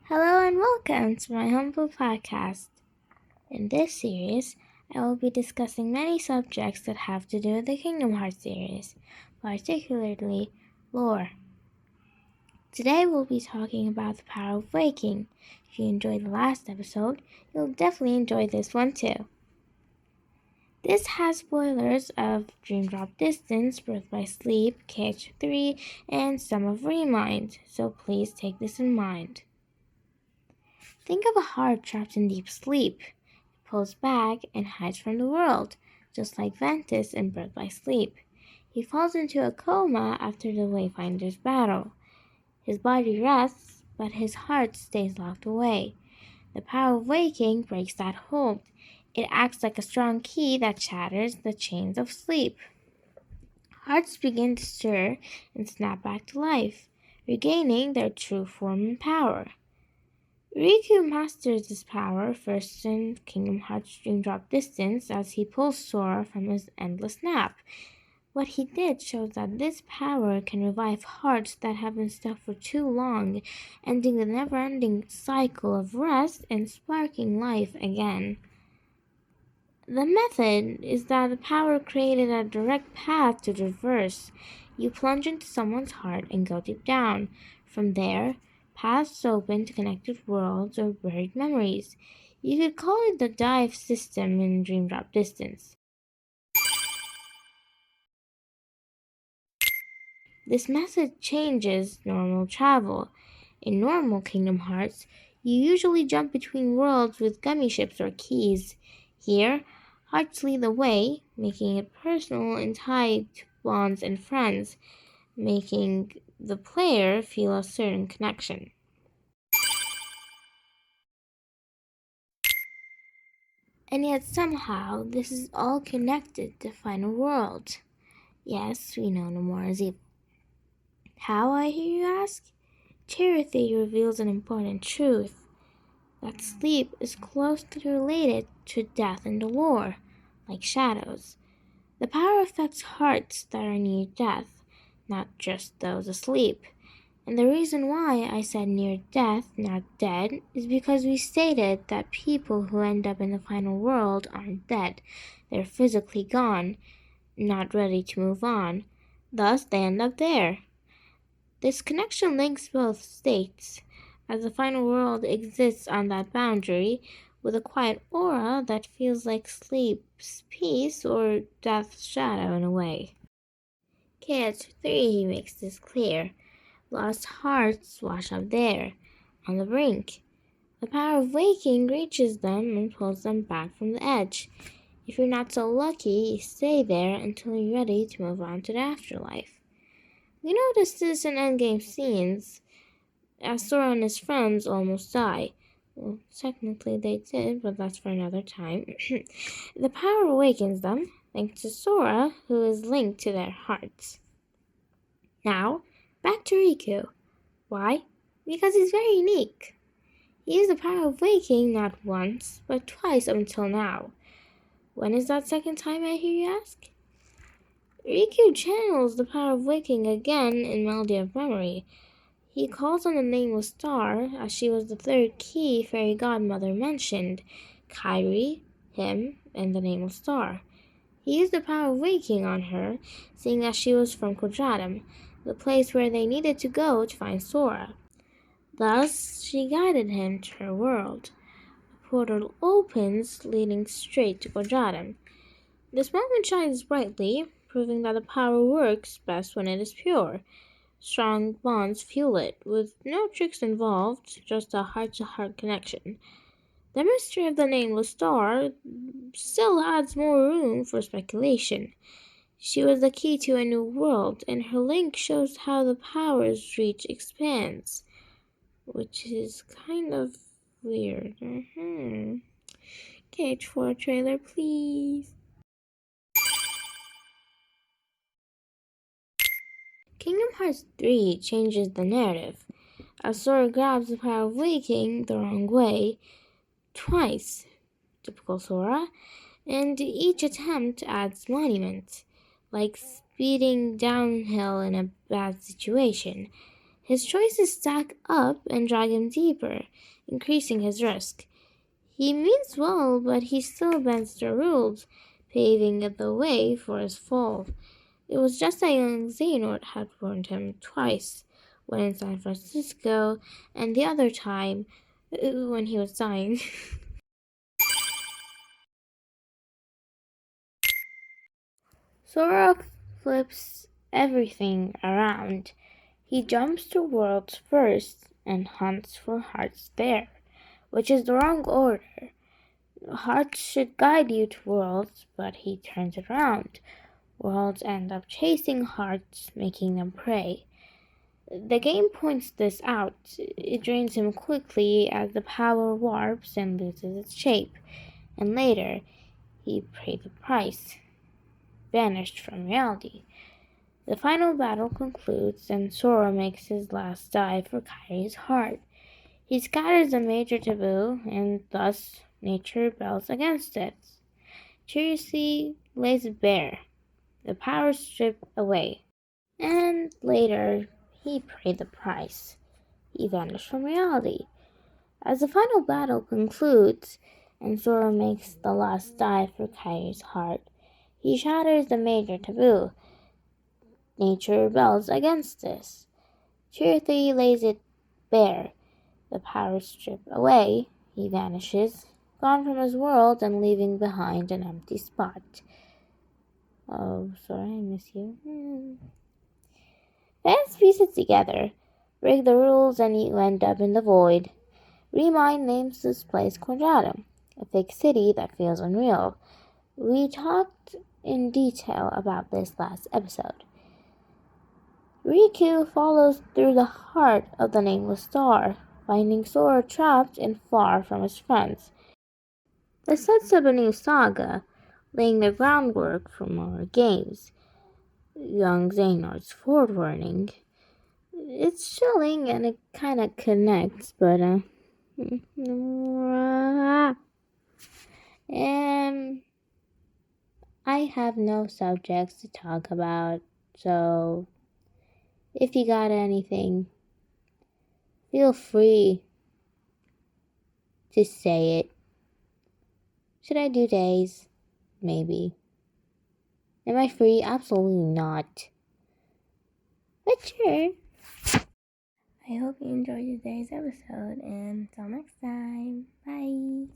Hello and welcome to my humble podcast. In this series, I will be discussing many subjects that have to do with the Kingdom Hearts series, particularly lore. Today we'll be talking about the power of waking. If you enjoyed the last episode, you'll definitely enjoy this one too. This has spoilers of Dream Drop Distance, Birth by Sleep, KH3, and some of Remind, so please take this in mind. Think of a heart trapped in deep sleep. It pulls back and hides from the world, just like Ventus in Birth by Sleep. He falls into a coma after the Wayfinder's battle. His body rests, but his heart stays locked away. The power of waking breaks that hold. It acts like a strong key that shatters the chains of sleep. Hearts begin to stir and snap back to life, regaining their true form and power. Riku masters this power first in Kingdom Hearts Dream Drop Distance as he pulls Sora from his endless nap. What he did shows that this power can revive hearts that have been stuck for too long, ending the never-ending cycle of rest and sparking life again. The method is that the power created a direct path to reverse. You plunge into someone's heart and go deep down. From there, paths open to connected worlds or buried memories. You could call it the dive system in Dream Drop Distance. This method changes normal travel. In normal Kingdom Hearts, you usually jump between worlds with gummy ships or keys. Here, hearts lead the way, making it personal and tied to bonds and friends, making the player feel a certain connection. And yet somehow this is all connected to final world. Yes, we know Nomura is evil. How, I hear you ask? Charity reveals an important truth, that sleep is closely related to death in the lore, like shadows. The power affects hearts that are near death, not just those asleep. And the reason why I said near death, not dead, is because we stated that people who end up in the final world aren't dead. They're physically gone, not ready to move on. Thus, they end up there. This connection links both states, as the final world exists on that boundary, with a quiet aura that feels like sleep's peace or death's shadow in a way. KH3 makes this clear. Lost hearts wash up there, on the brink. The power of waking reaches them and pulls them back from the edge. If you're not so lucky, you stay there until you're ready to move on to the afterlife. We noticed this in endgame scenes, as Sora and his friends almost die. Well, technically they did, but that's for another time. The power awakens them, thanks to Sora, who is linked to their hearts. Now, back to Riku. Why? Because he's very unique. He used the power of waking not once, but twice up until now. When is that second time, I hear you ask? Riku channels the power of waking again in Melody of Memory. He calls on the nameless star, as she was the third key fairy godmother mentioned, Kairi, him, and the nameless star. He used the power of waking on her, seeing that she was from Quadratum, the place where they needed to go to find Sora. Thus, she guided him to her world. A portal opens, leading straight to Quadratum. This moment shines brightly, proving that the power works best when it is pure. Strong bonds fuel it, with no tricks involved, just a heart-to-heart connection. The mystery of the nameless star still adds more room for speculation. She was the key to a new world, and her link shows how the power's reach expands, which is kind of weird. KH4 trailer, please. Kingdom Hearts 3 changes the narrative, as Sora grabs the power of waking the wrong way twice, typical Sora, and each attempt adds monument, like speeding downhill in a bad situation. His choices stack up and drag him deeper, increasing his risk. He means well, but he still bends the rules, paving the way for his fall. It was just a young Xehanort had warned him twice, one in San Francisco and the other time when he was dying. Sora flips everything around. He jumps to worlds first and hunts for hearts there, which is the wrong order. Hearts should guide you to worlds, but he turns it around. Worlds end up chasing hearts, making them prey. The game points this out. It drains him quickly as the power warps and loses its shape. And later, he paid the price, vanished from reality. The final battle concludes and Sora makes his last dive for Kyrie's heart. He scatters the major taboo and thus nature rebels against it. Curiously lays it bare, the power stripped away. And later, he paid the price. He vanished from reality. As the final battle concludes and Sora makes the last dive for Kyrie's heart, he shatters the major taboo. Nature rebels against this. Truthfully lays it bare. The power stripped away, he vanishes, gone from his world and leaving behind an empty spot. Oh, sorry, I miss you. Fans piece it together, break the rules, and you end up in the void. Remind names this place Quadratum, a fake city that feels unreal. We talked in detail about this last episode. Riku follows through the heart of the nameless star, finding Sora trapped and far from his friends. This sets up a new saga, laying the groundwork for more games. Young Xehanort's forward-warning. It's chilling and it kind of connects, but I have no subjects to talk about, so if you got anything, feel free to say it. Should I do days? Maybe. Am I free? Absolutely not. But sure. I hope you enjoyed today's episode, and until next time, bye.